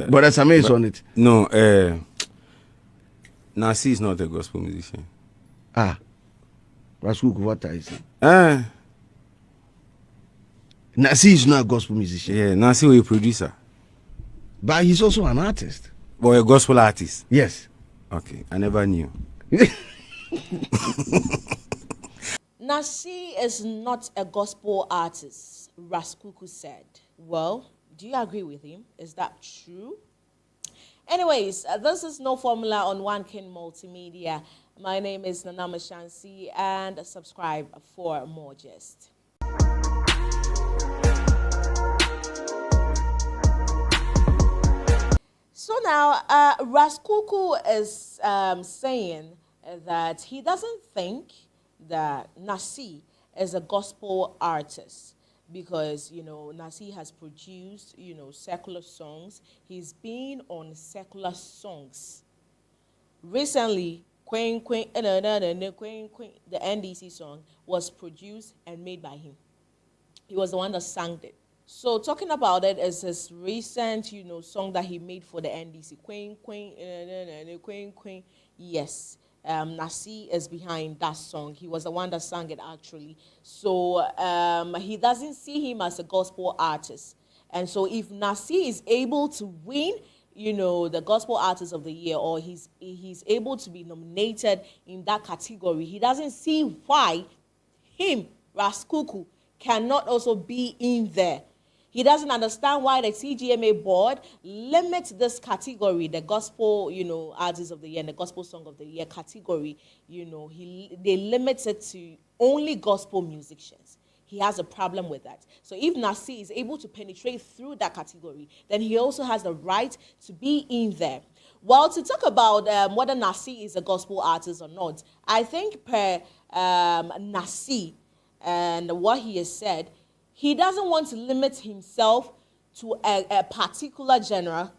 But Asame is on it. No, Nacee is not a gospel musician. Kuuku, what I say? Nacee is not a gospel musician. Yeah, Nacee is a producer. But he's also an artist. Or a gospel artist? Yes. Okay, I never knew. Nacee is not a gospel artist, Kuuku said. Well, do you agree with him? Is that true? Anyways, this is No Formula on Onekingmultimedia. My name is SHANCY, and subscribe for more gist. So now, Kuuku is saying that he doesn't think that Nacee is a gospel artist because, Nacee has produced, secular songs. He's been on secular songs. Recently, the NDC song was produced and made by him. He was the one that sang it. So talking about it is his recent, song that he made for the NDC. Yes, Nacee is behind that song. He was the one that sang it actually. So he doesn't see him as a gospel artist. And so if Nacee is able to win, the gospel artist of the year, or he's able to be nominated in that category, he doesn't see why him, Kuuku, cannot also be in there. He doesn't understand why the CGMA board limits this category, the gospel, artist of the year and the gospel song of the year category. They limit it to only gospel musicians. He has a problem with that. So if Nacee is able to penetrate through that category, then he also has the right to be in there. Well, to talk about whether Nacee is a gospel artist or not, I think per Nacee and what he has said, he doesn't want to limit himself to a particular genre.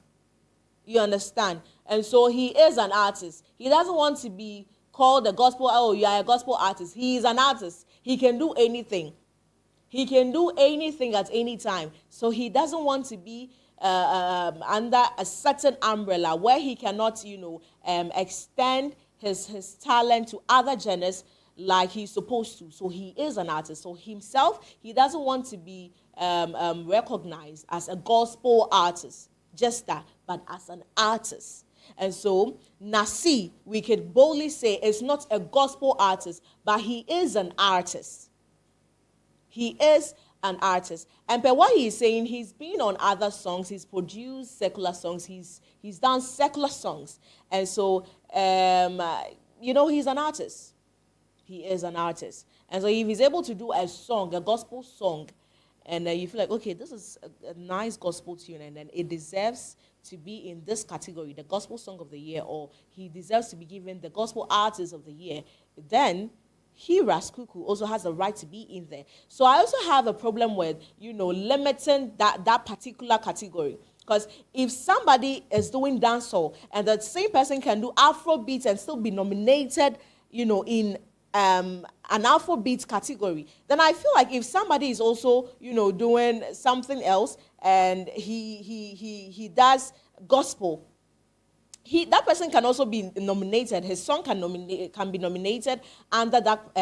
You understand? And so he is an artist. He doesn't want to be called a gospel, you are a gospel artist. He is an artist. He can do anything. He can do anything at any time. So he doesn't want to be under a certain umbrella where he cannot, extend his talent to other genres like he's supposed to. So he is an artist. So himself, he doesn't want to be recognized as a gospel artist, just that, but as an artist. And so Nacee, we could boldly say, is not a gospel artist, but he is an artist. He is an artist. And per what he's saying, he's been on other songs. He's produced secular songs. He's done secular songs. And so, he's an artist. He is an artist. And so if he's able to do a song, a gospel song, and you feel like, okay, this is a nice gospel tune, and then it deserves to be in this category, the gospel song of the year, or he deserves to be given the gospel artist of the year, then he, Kuuku, also has the right to be in there. So I also have a problem with, limiting that particular category. Because if somebody is doing dancehall and the same person can do Afrobeat and still be nominated, in an Afrobeat category, then I feel like if somebody is also, doing something else and he does gospel, that person can also be nominated. His song can be nominated under that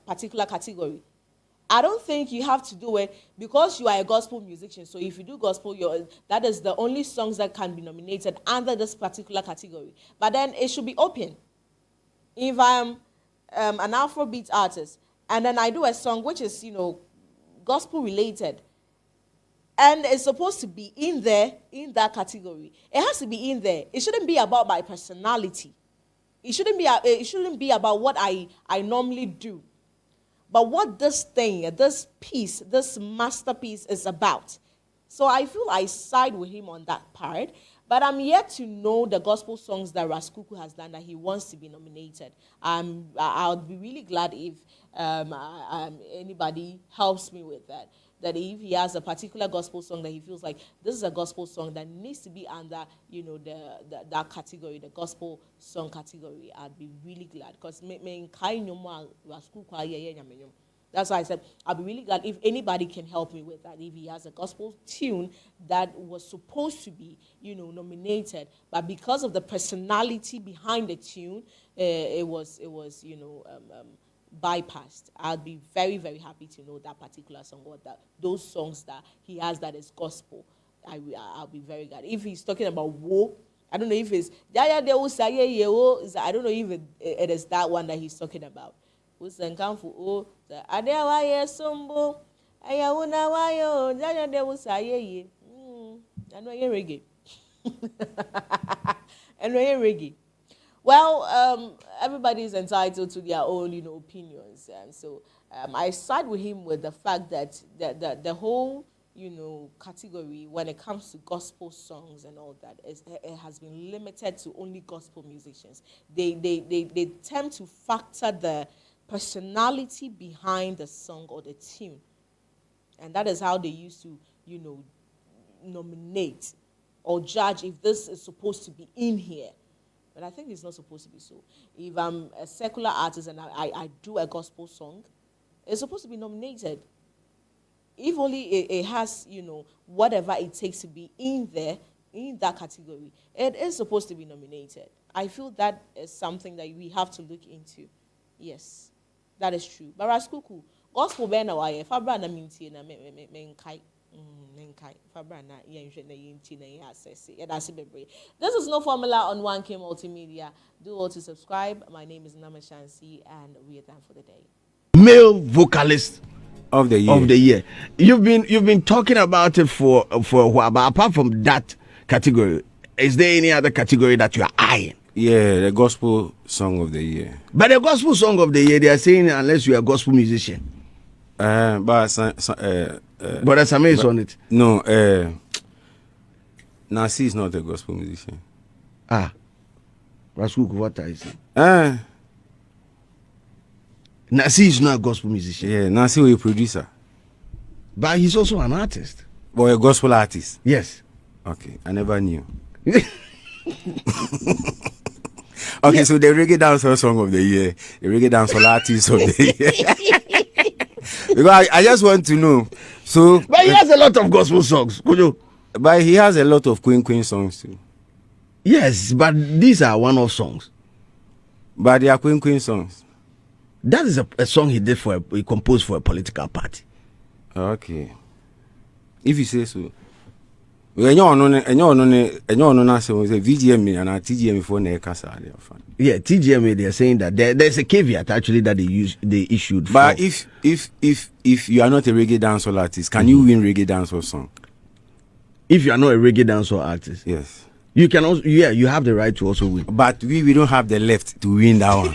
particular category. I don't think you have to do it because you are a gospel musician. So if you do gospel, that is the only songs that can be nominated under this particular category. But then it should be open. If I'm an Afrobeat artist and then I do a song which is, gospel related, and it's supposed to be in there, in that category, it has to be in there. It shouldn't be about my personality. It shouldn't be about what I normally do. But what this thing, this piece, this masterpiece is about. So I feel I side with him on that part. But I'm yet to know the gospel songs that Kuuku has done that he wants to be nominated. I'll be really glad if anybody helps me with that. That if he has a particular gospel song that he feels like this is a gospel song that needs to be under, that category, the gospel song category, I'd be really glad. Because That's why I said I'll be really glad if anybody can help me with that. If he has a gospel tune that was supposed to be, nominated, but because of the personality behind the tune, it was bypassed. I'll be very, very happy to know that particular song or those songs that he has that is gospel. I'll be very glad. If he's talking about woe, I don't know if it's I don't know if it is that one that he's talking about. Reggae. And reggae. Well, everybody is entitled to their own, opinions, and so I side with him with the fact that the whole, category when it comes to gospel songs and all that it has been limited to only gospel musicians. They tend to factor the personality behind the song or the tune, and that is how they used to, nominate or judge if this is supposed to be in here. But I think it's not supposed to be so. If I'm a secular artist and I do a gospel song, it's supposed to be nominated. If only it has, whatever it takes to be in there, in that category, it is supposed to be nominated. I feel that is something that we have to look into. Yes, that is true. But as Kuuku, gospel ben na waye, fabra na minti na menkai. This is No Formula on Onekingmultimedia. Do all to subscribe. My name is SHANCY, and we are done for the day. Male vocalist of the year. Of the year. You've been talking about it for a while, but apart from that category, is there any other category that you are eyeing? Yeah, the gospel song of the year. But the gospel song of the year, they are saying unless you are a gospel musician. But Sam is on it. No, Nacee is not a gospel musician. Kuuku, what I say? Nacee is not a gospel musician. Yeah, Nacee is a producer. But he's also an artist. But a gospel artist? Yes. Okay, I never knew. Okay, so the reggae dancehall song of the year, the reggae dancehall artist of the year. Because I just want to know. So, but he has a lot of gospel songs. Could you? But he has a lot of Queen songs too. Yes, but these are one-off songs. But they are Queen songs. That is a song he composed for a political party. Okay. If you say so. When you know VGM and TGM for Nekasa. Yeah, TGM, they are saying that there's a caveat actually that they issued. But if you are not a reggae dancehall artist, can you win reggae dancehall song? If you are not a reggae dancehall artist, yes, you can also. Yeah, you have the right to also win. But we don't have the left to win that one.